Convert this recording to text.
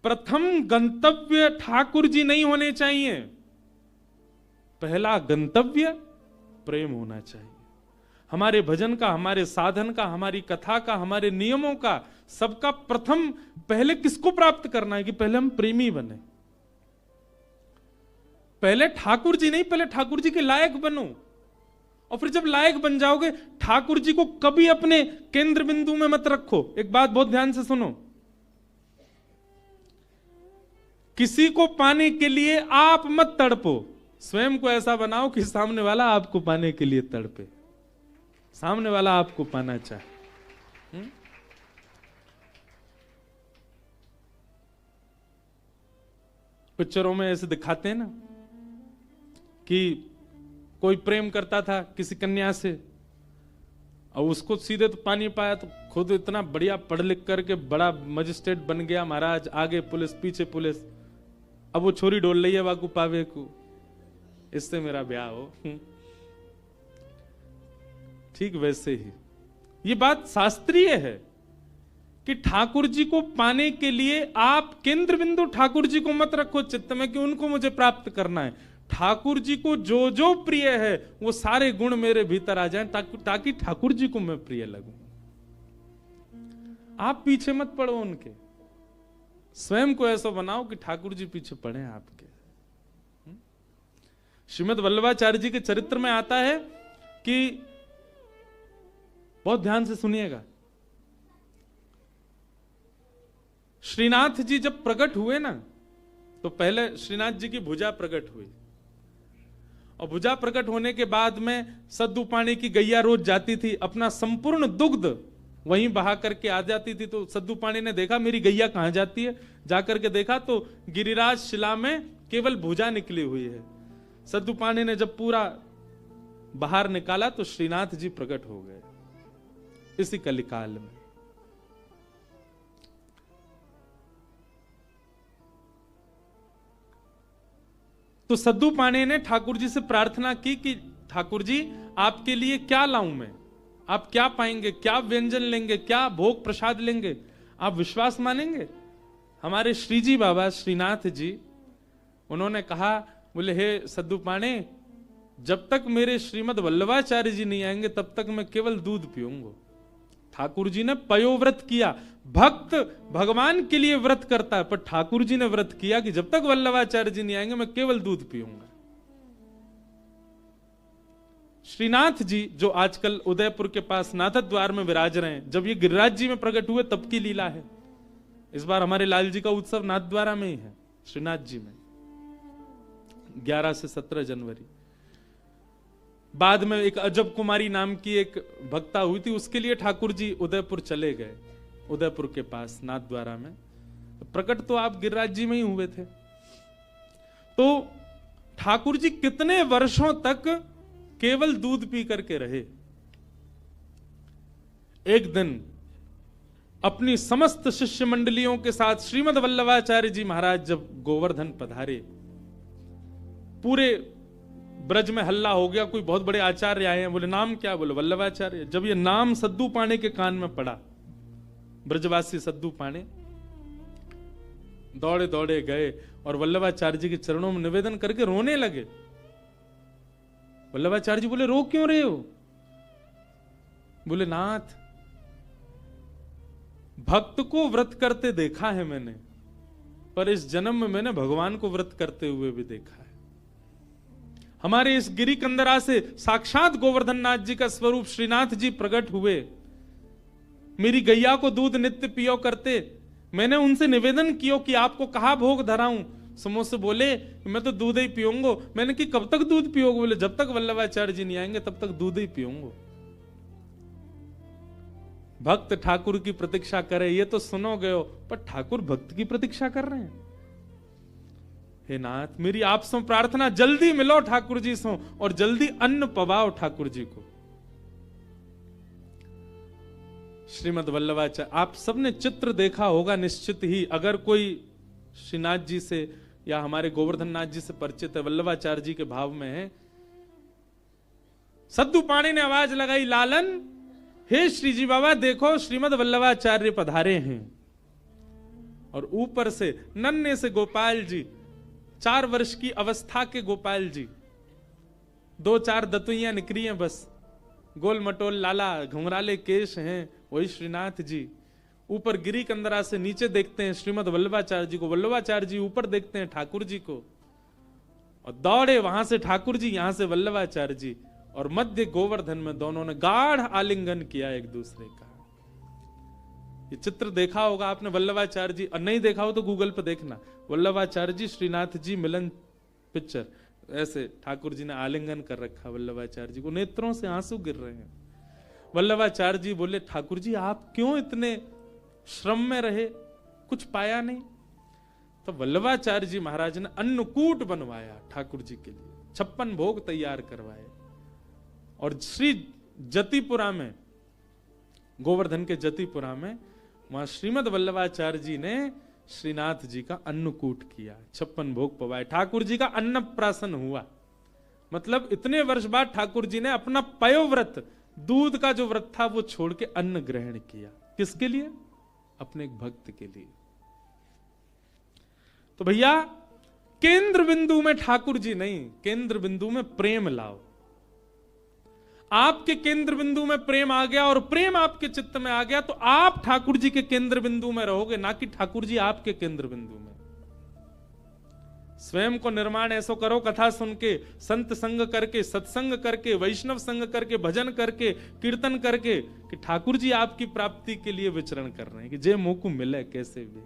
प्रथम गंतव्य ठाकुर जी नहीं होने चाहिए, पहला गंतव्य प्रेम होना चाहिए। हमारे भजन का, हमारे साधन का, हमारी कथा का, हमारे नियमों का, सबका प्रथम पहले किसको प्राप्त करना है कि पहले हम प्रेमी बने। पहले ठाकुर जी नहीं, पहले ठाकुर जी के लायक बनो, और फिर जब लायक बन जाओगे, ठाकुर जी को कभी अपने केंद्र बिंदु में मत रखो। एक बात बहुत ध्यान से सुनो, किसी को पाने के लिए आप मत तड़पो, स्वयं को ऐसा बनाओ कि सामने वाला आपको पाने के लिए तड़पे, सामने वाला आपको पाना चाहे। पिक्चरों में ऐसे दिखाते हैं ना कि कोई प्रेम करता था किसी कन्या से, और उसको सीधे तो पानी पाया, तो खुद इतना बढ़िया पढ़ लिख करके बड़ा मजिस्ट्रेट बन गया महाराज, आगे पुलिस पीछे पुलिस, अब वो छोरी डोल रही है वाकू पावे को, इससे मेरा ब्याह हो। ठीक वैसे ही ये बात शास्त्रीय है कि ठाकुर जी को पाने के लिए आप केंद्र बिंदु ठाकुर जी को मत रखो चित्त में कि उनको मुझे प्राप्त करना है। ठाकुर जी को जो जो प्रिय है वो सारे गुण मेरे भीतर आ जाएं, ताकि ठाकुर जी को मैं प्रिय लगूं। आप पीछे मत पड़ो उनके, स्वयं को ऐसा बनाओ कि ठाकुर जी पीछे पड़े आपके। श्रीमद् वल्लभाचार्य जी के चरित्र में आता है कि, बहुत ध्यान से सुनिएगा, श्रीनाथ जी जब प्रकट हुए ना, तो पहले श्रीनाथ जी की भुजा प्रकट हुई, और भुजा प्रकट होने के बाद में सद्दू पानी की गैया रोज जाती थी, अपना संपूर्ण दुग्ध वहीं बहा करके आ जाती थी। तो सद्दू पानी ने देखा मेरी गैया कहां जाती है, जाकर के देखा तो गिरिराज शिला में केवल भुजा निकली हुई है। सद्दू पानी ने जब पूरा बाहर निकाला तो श्रीनाथ जी प्रकट हो गए इसी कलिकाल में। तो सद्दू पानी ने ठाकुर जी से प्रार्थना की कि ठाकुर जी आपके लिए क्या लाऊं मैं, आप क्या पाएंगे, क्या व्यंजन लेंगे, क्या भोग प्रसाद लेंगे, आप विश्वास मानेंगे। हमारे श्रीजी बाबा श्रीनाथ जी उन्होंने कहा, बोले हे सद्दू पाने, जब तक मेरे श्रीमद् वल्लभाचार्य जी नहीं आएंगे तब तक मैं केवल दूध पीऊंगा। ठाकुर जी ने पयोव्रत किया, भक्त भगवान के लिए व्रत करता है, पर ठाकुर जी ने व्रत किया कि जब तक वल्लभाचार्य जी नहीं आएंगे मैं केवल दूध पीऊंगा। श्रीनाथ जी जो आजकल उदयपुर के पास नाथद द्वार में विराज रहे हैं, जब ये गिरिराज जी में प्रकट हुए तब की लीला है। इस बार हमारे लाल जी का उत्सव नाथ द्वारा में ही है, श्रीनाथ जी में 11 से 17 जनवरी। बाद में एक अजब कुमारी नाम की एक भक्ता हुई थी, उसके लिए ठाकुर जी उदयपुर चले गए, उदयपुर के पास नाथ द्वारा में। प्रकट तो आप गिरिराज जी में ही हुए थे। तो ठाकुर जी कितने वर्षों तक केवल दूध पी करके रहे। एक दिन अपनी समस्त शिष्य मंडलियों के साथ श्रीमद् वल्लभाचार्य जी महाराज जब गोवर्धन पधारे, पूरे ब्रज में हल्ला हो गया, कोई बहुत बड़े आचार्य आए हैं, बोले नाम क्या, बोले वल्लभाचार्य। जब ये नाम सद्दू पाणे के कान में पड़ा, ब्रजवासी सद्दू पाणे दौड़े दौड़े गए और वल्लभाचार्य जी के चरणों में निवेदन करके रोने लगे। वल्लभाचार्य जी बोले रो क्यों रहे हो? बोले नाथ, भक्त को व्रत करते देखा है मैंने, पर इस जन्म में मैंने भगवान को व्रत करते हुए भी देखा है। हमारे इस गिरी कंदरा से साक्षात गोवर्धन नाथ जी का स्वरूप श्रीनाथ जी प्रकट हुए, मेरी गैया को दूध नित्य पियो करते। मैंने उनसे निवेदन किया कि आपको कहा भोग धराऊं। समोसे बोले मैं तो दूध ही पीऊंगा। मैंने कि कब तक दूध पियोगे? बोले जब तक वल्लभाचार्य जी नहीं आएंगे तब तक दूध ही पीऊंगा। भक्त ठाकुर की प्रतीक्षा करे ये तो सुनोगे हो, पर ठाकुर भक्त की प्रतीक्षा कर रहे हैं। हे नाथ, मेरी आप से प्रार्थना, जल्दी मिलो ठाकुर जी से और जल्दी अन्न पवाओ ठाकुर जी को। श्रीमद् वल्लभाचार्य, आप सबने चित्र देखा होगा निश्चित ही, अगर कोई श्रीनाथ जी से या हमारे गोवर्धन नाथ जी से परिचित है, वल्लभाचार्य जी के भाव में है। सद्दू पाणी ने आवाज लगाई, लालन हे श्रीजी बाबा देखो श्रीमद् वल्लभाचार्य पधारे हैं। और ऊपर से नन्हे से गोपाल जी, 4 वर्ष की अवस्था के गोपाल जी, 2-4 दतुइयां निकली हैं बस, गोल मटोल लाला, घुंघराले केश हैं, वही श्रीनाथ जी। ऊपर गिरी कंदरा से नीचे देखते हैं श्रीमद वल्लभाचार्य जी को, वल्लभाचार्य जी ऊपर देखते हैं ठाकुर जी को, और दौड़े वहां से ठाकुर जी, यहां से वल्लभाचार्य जी, और मध्य गोवर्धन में दोनों ने गाढ़ आलिंगन किया एक दूसरे का। ये चित्र देखा होगा आपने वल्लभाचार्य जी, और नहीं देखा हो तो गूगल पे देखना, वल्लभाचार्य जी श्रीनाथ जी मिलन पिक्चर, ऐसे ठाकुर जी ने आलिंगन कर रखा वल्लभाचार्य जी को, नेत्रों से आंसू गिर रहे हैं। वल्लभाचार्य जी बोले, ठाकुर जी आप क्यों इतने श्रम में रहे, कुछ पाया नहीं? तो वल्लभाचार्य जी महाराज ने अन्नकूट बनवाया ठाकुर जी के लिए, 56 भोग तैयार करवाए, और श्री जतिपुरा में, गोवर्धन के जतिपुरा में, वहां श्रीमद वल्लभाचार्य जी ने श्रीनाथ जी का अन्नकूट किया, 56 भोग पवाए, ठाकुर जी का अन्नप्राशन हुआ। मतलब इतने वर्ष बाद ठाकुर जी ने अपना पयोव्रत, दूध का जो व्रत था वो छोड़ के अन्न ग्रहण किया। किसके लिए? अपने एक भक्त के लिए। तो भैया केंद्र बिंदु में ठाकुर जी नहीं, केंद्र बिंदु में प्रेम लाओ। आपके केंद्र बिंदु में प्रेम आ गया और प्रेम आपके चित्त में आ गया, तो आप ठाकुर जी के केंद्र बिंदु में रहोगे, ना कि ठाकुर जी आपके केंद्र बिंदु में। स्वयं को निर्माण ऐसो करो, कथा सुन के, संत संग करके, सत्संग करके, वैष्णव संग करके, भजन करके, कीर्तन करके, कि ठाकुर जी आपकी प्राप्ति के लिए विचरण कर रहे हैं, कि जे मुंह को मिले कैसे भी।